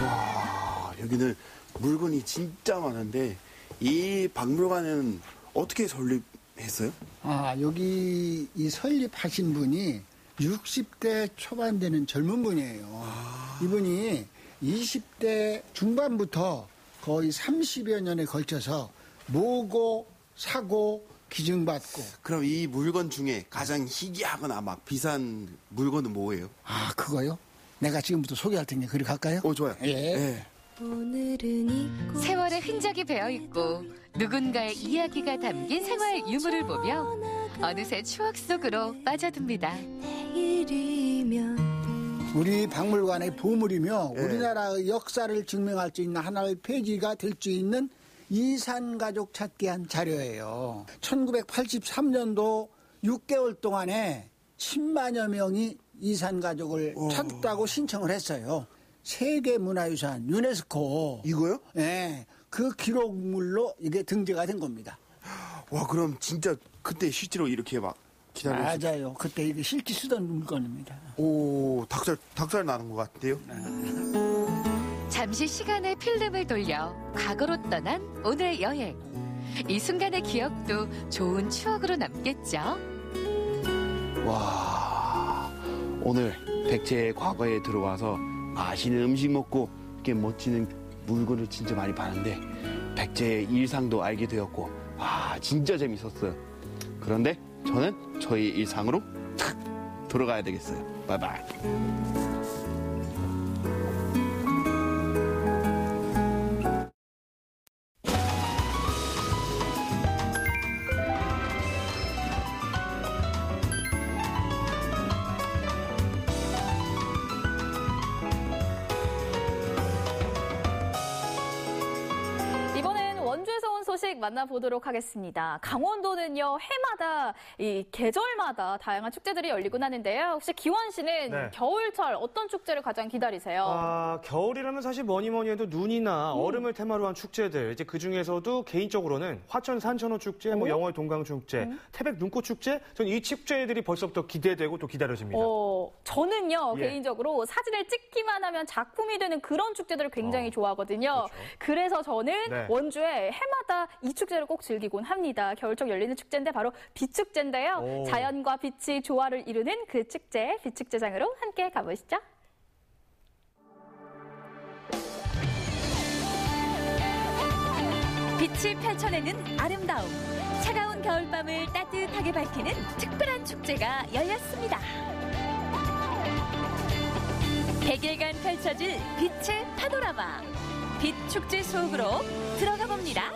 와, 여기는 물건이 진짜 많은데 이 박물관은 어떻게 설립했어요? 아, 여기 이 설립하신 분이 60대 초반 되는 젊은 분이에요. 이분이 20대 중반부터 거의 30여 년에 걸쳐서 모고, 사고, 기증받고. 그럼 이 물건 중에 가장 희귀하거나 막 비싼 물건은 뭐예요? 아, 그거요? 내가 지금부터 소개할 테니 그리 갈까요? 좋아요. 예. 세월의 흔적이 배어있고 누군가의 이야기가 담긴 생활 유물을 보며 어느새 추억 속으로 빠져듭니다. 우리 박물관의 보물이며 우리나라의 역사를 증명할 수 있는 하나의 페이지가 될 수 있는 이산가족 찾기 한 자료예요. 1983년도 6개월 동안에 10만여 명이 이산가족을 찾다고 신청을 했어요. 세계문화유산 유네스코. 이거요? 네. 그 기록물로 이게 등재가 된 겁니다. 와, 그럼 진짜 그때 실제로 이렇게 막 기다렸어요? 맞아요. 그때 이게 실제 쓰던 물건입니다. 오, 닭살 나는 것 같은데요? 잠시 시간의 필름을 돌려 과거로 떠난 오늘 여행. 이 순간의 기억도 좋은 추억으로 남겠죠. 와, 오늘 백제의 과거에 들어와서 맛있는 음식 먹고 이렇게 멋지는 물건을 진짜 많이 봤는데 백제의 일상도 알게 되었고 와, 진짜 재밌었어요. 그런데 저는 저희 일상으로 탁 돌아가야 되겠어요. 바이바이. 소식 만나보도록 하겠습니다. 강원도는요, 해마다 이 계절마다 다양한 축제들이 열리곤 하는데요. 혹시 기원 씨는 네. 겨울철 어떤 축제를 가장 기다리세요? 겨울이라면 사실 뭐니 해도 눈이나 얼음을 테마로 한 축제들. 이제 그 중에서도 개인적으로는 화천 산천어 축제, 뭐 영월 동강 축제, 태백 눈꽃 축제. 전 이 축제들이 벌써부터 기대되고 또 기다려집니다. 저는요, 개인적으로 사진을 찍기만 하면 작품이 되는 그런 축제들을 굉장히 좋아하거든요. 그렇죠. 그래서 저는 원주에 해마다 이 축제를 꼭 즐기곤 합니다. 겨울철 열리는 축제인데 바로 빛축제인데요. 자연과 빛이 조화를 이루는 그 축제, 빛축제장으로 함께 가보시죠. 빛이 펼쳐내는 아름다움. 차가운 겨울밤을 따뜻하게 밝히는 특별한 축제가 열렸습니다. 100일간 펼쳐질 빛의 파노라마. 빛축제 속으로 들어가 봅니다.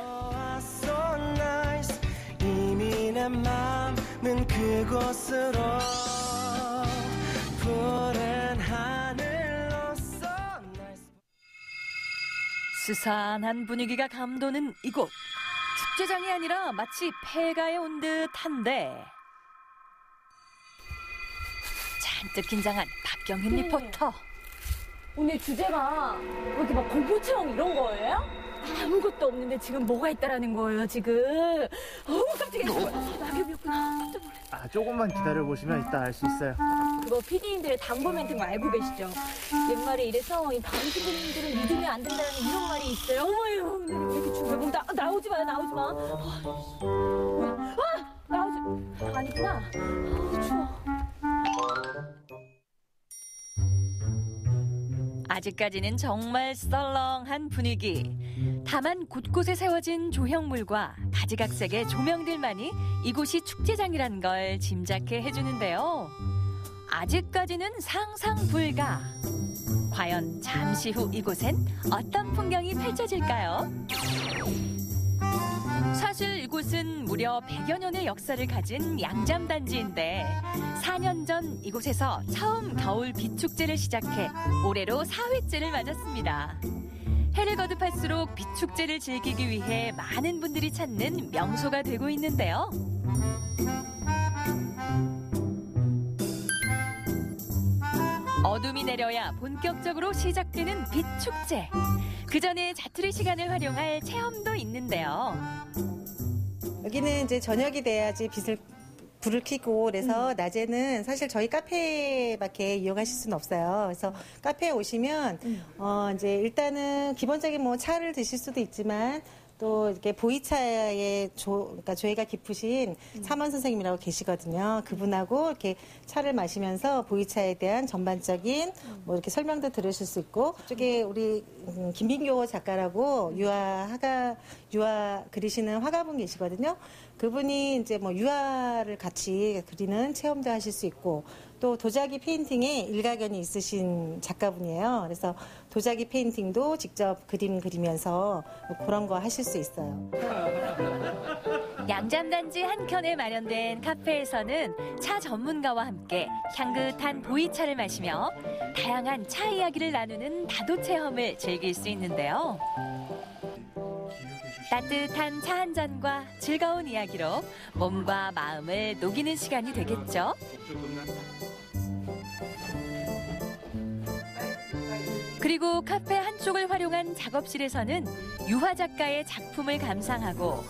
이미 내 맘은 그곳으로 푸른 하늘로서 스산한 분위기가 감도는 이곳. 축제장이 아니라 마치 폐가에 온 듯한데 잔뜩 긴장한 박경윤 리포터. 오늘 주제가 뭐 이렇게 막 공포 체험 이런 거예요? 아무것도 없는데 지금 뭐가 있다라는 거예요, 지금. 깜짝이야. 낙엽이었구나. 깜짝 놀랐어. 조금만 기다려보시면 이따 알 수 있어요. 그거 PD님들의 당부 멘트인 거 알고 계시죠? 옛말에 이래서 이 방송인들은 믿으면 안 된다는 이런 말이 있어요. 어머요, 오늘 왜 이렇게 추워요? 나오지 마요, 나오지 마. 나오지. 아니구나. 추워. 아직까지는 정말 썰렁한 분위기. 다만 곳곳에 세워진 조형물과 가지각색의 조명들만이 이곳이 축제장이라는 걸 짐작해 해주는데요. 아직까지는 상상 불가. 과연 잠시 후 이곳엔 어떤 풍경이 펼쳐질까요? 사실 이곳은 무려 100여 년의 역사를 가진 양잠단지인데 4년 전 이곳에서 처음 겨울 빛축제를 시작해 올해로 4회째를 맞았습니다. 해를 거듭할수록 빛축제를 즐기기 위해 많은 분들이 찾는 명소가 되고 있는데요. 어둠이 내려야 본격적으로 시작되는 빛축제. 그 전에 자투리 시간을 활용할 체험도 있는데요. 여기는 이제 저녁이 돼야지 불을 켜고 그래서 낮에는 사실 저희 카페밖에 이용하실 수는 없어요. 그래서 카페에 오시면 이제 일단은 기본적인 뭐 차를 드실 수도 있지만 또 이렇게 보이차에 그러니까 조예가 깊으신 사만 선생님이라고 계시거든요. 그분하고 이렇게 차를 마시면서 보이차에 대한 전반적인 뭐 이렇게 설명도 들으실 수 있고, 저기 우리 김빈교 작가라고 유화 그리시는 화가분 계시거든요. 그분이 이제 뭐 유화를 같이 그리는 체험도 하실 수 있고, 또 도자기 페인팅에 일가견이 있으신 작가분이에요. 그래서 도자기 페인팅도 직접 그림 그리면서 그런 거 하실 수 있어요. 양잠단지 한켠에 마련된 카페에서는 차 전문가와 함께 향긋한 보이차를 마시며 다양한 차 이야기를 나누는 다도 체험을 즐길 수 있는데요. 따뜻한 차 한 잔과 즐거운 이야기로 몸과 마음을 녹이는 시간이 되겠죠. 그리고 카페 한쪽을 활용한 작업실에서는 유화 작가의 작품을 감상하고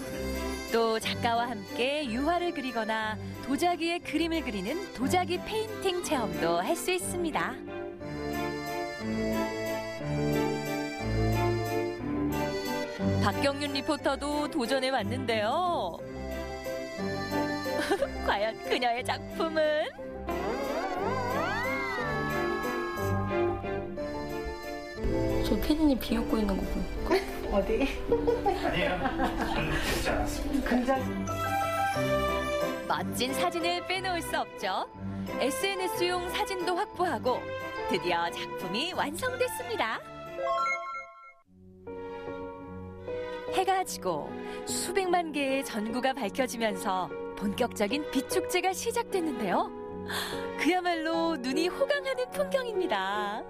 또 작가와 함께 유화를 그리거나 도자기에 그림을 그리는 도자기 페인팅 체험도 할 수 있습니다. 박경윤 리포터도 도전해 왔는데요. 과연 그녀의 작품은? 저 피디님 비웃고 있는 거 보니까. 어디? 아니에요. 저는 그렇지 않았습니다. 굉장히. 멋진 사진을 빼놓을 수 없죠. SNS용 사진도 확보하고 드디어 작품이 완성됐습니다. 해가 지고 수백만 개의 전구가 밝혀지면서 본격적인 빛축제가 시작됐는데요. 그야말로 눈이 호강하는 풍경입니다.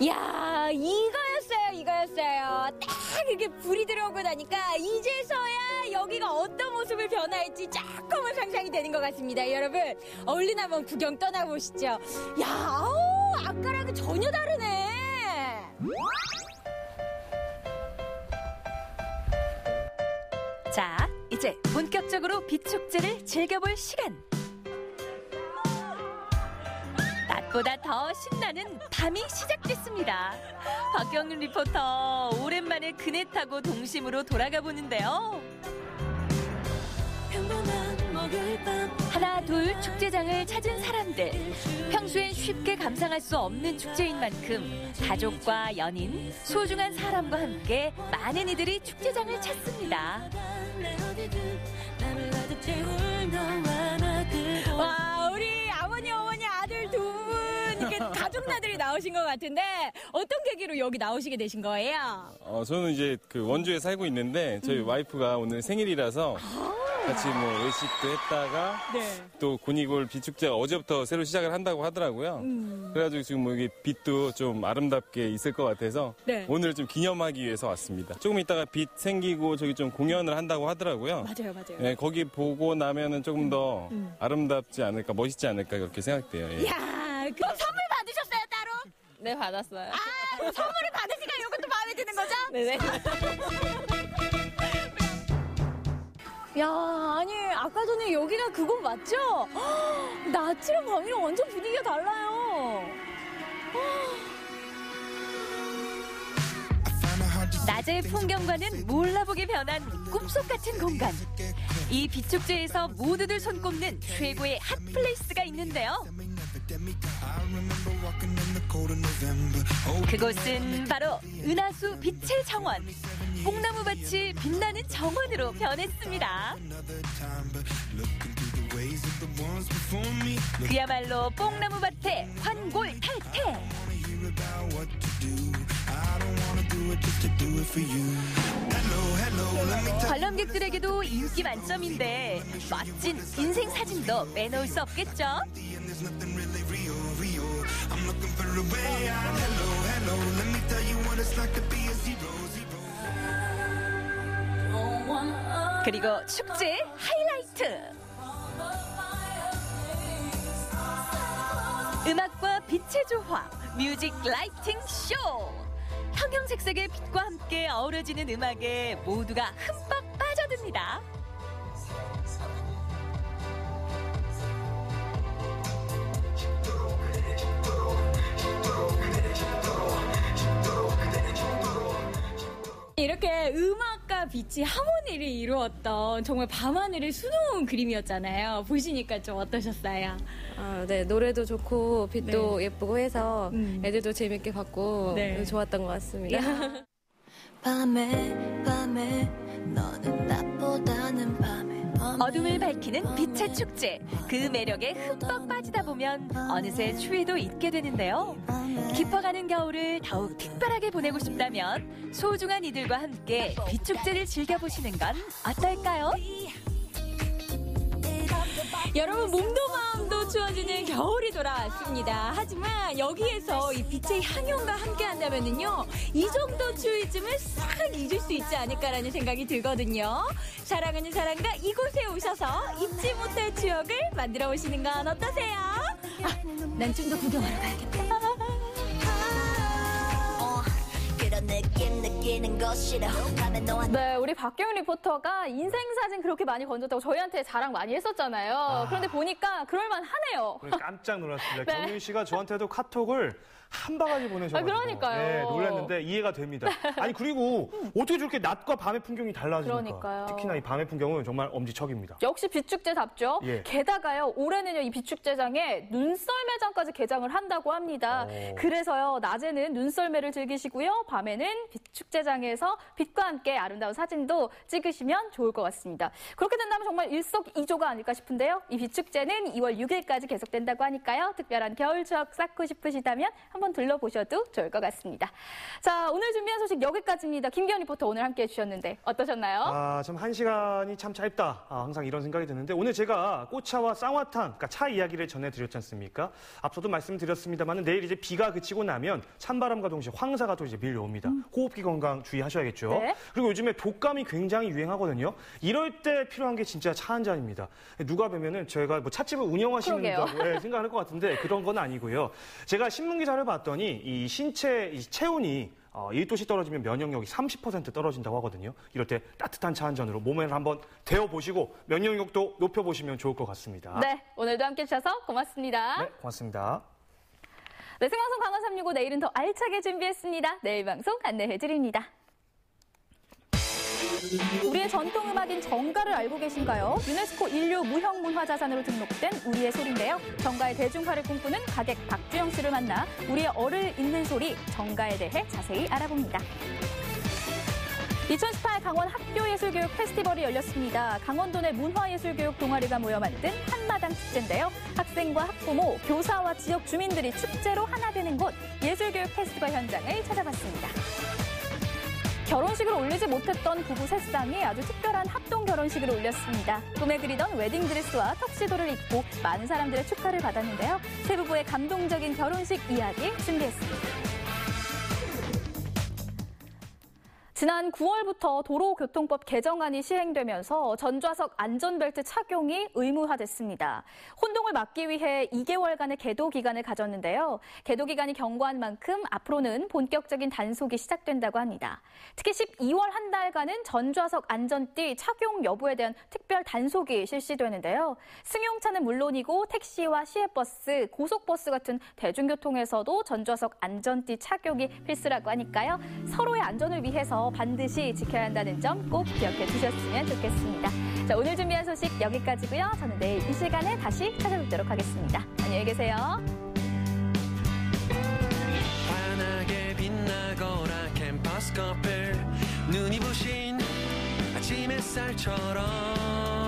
야, 이거였어요. 딱 이렇게 불이 들어오고 나니까 이제서야 여기가 어떤 모습을 변화할지 조금은 상상이 되는 것 같습니다. 여러분, 얼른 한번 구경 떠나보시죠. 야, 아까랑은 전혀 다르네. 자, 이제 본격적으로 빛축제를 즐겨볼 시간. 낮보다 더 신나는 밤이 시작됐습니다. 박경윤 리포터 오랜만에 그네 타고 동심으로 돌아가 보는데요. 하나 둘 축제장을 찾은 사람들. 평소엔 쉽게 감상할 수 없는 축제인 만큼 가족과 연인, 소중한 사람과 함께 많은 이들이 축제장을 찾습니다. 와, 우리 아버님, 어머니, 아들 두 분 이렇게 가족 나들이 나오신 것 같은데 어떤 계기로 여기 나오시게 되신 거예요? 저는 이제 그 원주에 살고 있는데 저희 와이프가 오늘 생일이라서 같이 뭐 외식도 했다가 또 군이골 빛축제가 어제부터 새로 시작을 한다고 하더라고요. 그래가지고 지금 뭐 이게 빛도 좀 아름답게 있을 것 같아서 오늘 좀 기념하기 위해서 왔습니다. 조금 있다가 빛 생기고 저기 좀 공연을 한다고 하더라고요. 맞아요. 네, 거기 보고 나면은 조금 더 아름답지 않을까, 멋있지 않을까 그렇게 생각돼요. 예. 이야, 그럼 선물 받으셨어요 따로? 네, 받았어요. 선물을 받으시니까 이것도 마음에 드는 거죠? 네네. 야, 아니 아까 전에 여기가 그곳 맞죠? 낮이랑 밤이랑 완전 분위기가 달라요. 낮의 풍경과는 몰라보게 변한 꿈속 같은 공간. 이 빛축제에서 모두들 손꼽는 최고의 핫플레이스가 있는데요. 그곳은 바로 은하수 빛의 정원. 뽕나무밭이 빛나는 정원으로 변했습니다. 그야말로 뽕나무밭의 환골탈태. 관람객들에게도 인기 만점인데 멋진 인생 사진도 빼놓을 수 없겠죠? 그리고 축제의 하이라이트. 음악과 빛의 조화, 뮤직 라이팅 쇼. 형형색색의 빛과 함께 어우러지는 음악에 모두가 흠뻑 빠져듭니다. 이렇게 음악과 빛이 하모니를 이루었던 정말 밤하늘의 수놓은 그림이었잖아요. 보시니까 좀 어떠셨어요? 네, 노래도 좋고 빛도 예쁘고 해서 애들도 재밌게 봤고 좋았던 것 같습니다. 밤에 너는 낮보다는 밤에 어둠을 밝히는 빛의 축제. 그 매력에 흠뻑 빠지다 보면 어느새 추위도 잊게 되는데요. 깊어가는 겨울을 더욱 특별하게 보내고 싶다면 소중한 이들과 함께 빛축제를 즐겨보시는 건 어떨까요? 여러분, 몸도 마음도 추워지는 겨울이 돌아왔습니다. 하지만 여기에서 이 빛의 향연과 함께 한다면은요, 이 정도 추위쯤을 싹 잊을 수 있지 않을까라는 생각이 들거든요. 사랑하는 사람과 이곳에 오셔서 잊지 못할 추억을 만들어 오시는 건 어떠세요? 난 좀 더 구경하러 가야겠다. 네, 우리 박경윤 리포터가 인생사진 그렇게 많이 건졌다고 저희한테 자랑 많이 했었잖아요. 그런데 보니까 그럴만하네요. 깜짝 놀랐습니다. 네. 경윤 씨가 저한테도 카톡을 한 바가지 보내셔가지고 그러니까요. 네, 놀랐는데 이해가 됩니다. 아니 그리고 어떻게 저렇게 낮과 밤의 풍경이 달라집니까? 그러니까요. 특히나 이 밤의 풍경은 정말 엄지척입니다. 역시 빛축제답죠. 예. 게다가요, 올해는요, 이 빛축제장에 눈썰매장까지 개장을 한다고 합니다. 그래서요, 낮에는 눈썰매를 즐기시고요, 밤에는 빛축제장에서 빛과 함께 아름다운 사진도 찍으시면 좋을 것 같습니다. 그렇게 된다면 정말 일석이조가 아닐까 싶은데요. 이 빛축제는 2월 6일까지 계속된다고 하니까요, 특별한 겨울 추억 쌓고 싶으시다면 한번 둘러보셔도 좋을 것 같습니다. 자, 오늘 준비한 소식 여기까지입니다. 김기현 리포터 오늘 함께 해주셨는데 어떠셨나요? 참 1시간이 참 짧다. 항상 이런 생각이 드는데 오늘 제가 꽃차와 쌍화탕, 그러니까 차 이야기를 전해드렸지 않습니까? 앞서도 말씀드렸습니다만 내일 이제 비가 그치고 나면 찬바람과 동시에 황사가 또 이제 밀려옵니다. 호흡기 건강 주의하셔야겠죠. 네. 그리고 요즘에 독감이 굉장히 유행하거든요. 이럴 때 필요한 게 진짜 차 한 잔입니다. 누가 뵈면은 저희가 뭐 찻집을 운영하시는다고 생각할 것 같은데 그런 건 아니고요. 제가 신문기사를 봤더니 이 신체 체온이 1도씩 떨어지면 면역력이 30% 떨어진다고 하거든요. 이럴 때 따뜻한 차 한 잔으로 몸을 한번 데워보시고 면역력도 높여보시면 좋을 것 같습니다. 네, 오늘도 함께 해주셔서 고맙습니다. 네, 고맙습니다. 네, 생방송 강원 365 내일은 더 알차게 준비했습니다. 내일 방송 안내해드립니다. 우리의 전통음악인 정가를 알고 계신가요? 유네스코 인류 무형문화자산으로 등록된 우리의 소리인데요. 정가의 대중화를 꿈꾸는 가객 박주영 씨를 만나 우리의 얼을 잇는 소리, 정가에 대해 자세히 알아봅니다. 2018 강원 학교예술교육 페스티벌이 열렸습니다. 강원도 내 문화예술교육 동아리가 모여 만든 한마당 축제인데요. 학생과 학부모, 교사와 지역 주민들이 축제로 하나 되는 곳, 예술교육 페스티벌 현장을 찾아봤습니다. 결혼식을 올리지 못했던 부부 세 쌍이 아주 특별한 합동 결혼식을 올렸습니다. 꿈에 그리던 웨딩드레스와 턱시도를 입고 많은 사람들의 축하를 받았는데요. 세 부부의 감동적인 결혼식 이야기 준비했습니다. 지난 9월부터 도로교통법 개정안이 시행되면서 전좌석 안전벨트 착용이 의무화됐습니다. 혼동을 막기 위해 2개월간의 계도 기간을 가졌는데요. 계도 기간이 경과한 만큼 앞으로는 본격적인 단속이 시작된다고 합니다. 특히 12월 한 달간은 전좌석 안전띠 착용 여부에 대한 특별 단속이 실시되는데요. 승용차는 물론이고 택시와 시외버스, 고속버스 같은 대중교통에서도 전좌석 안전띠 착용이 필수라고 하니까요. 서로의 안전을 위해서 반드시 지켜야 한다는 점 꼭 기억해 주셨으면 좋겠습니다. 자, 오늘 준비한 소식 여기까지고요. 저는 내일 이 시간에 다시 찾아뵙도록 하겠습니다. 안녕히 계세요. 환하게 빛나거나 캠퍼스 커플 눈이 부신 아침 햇살처럼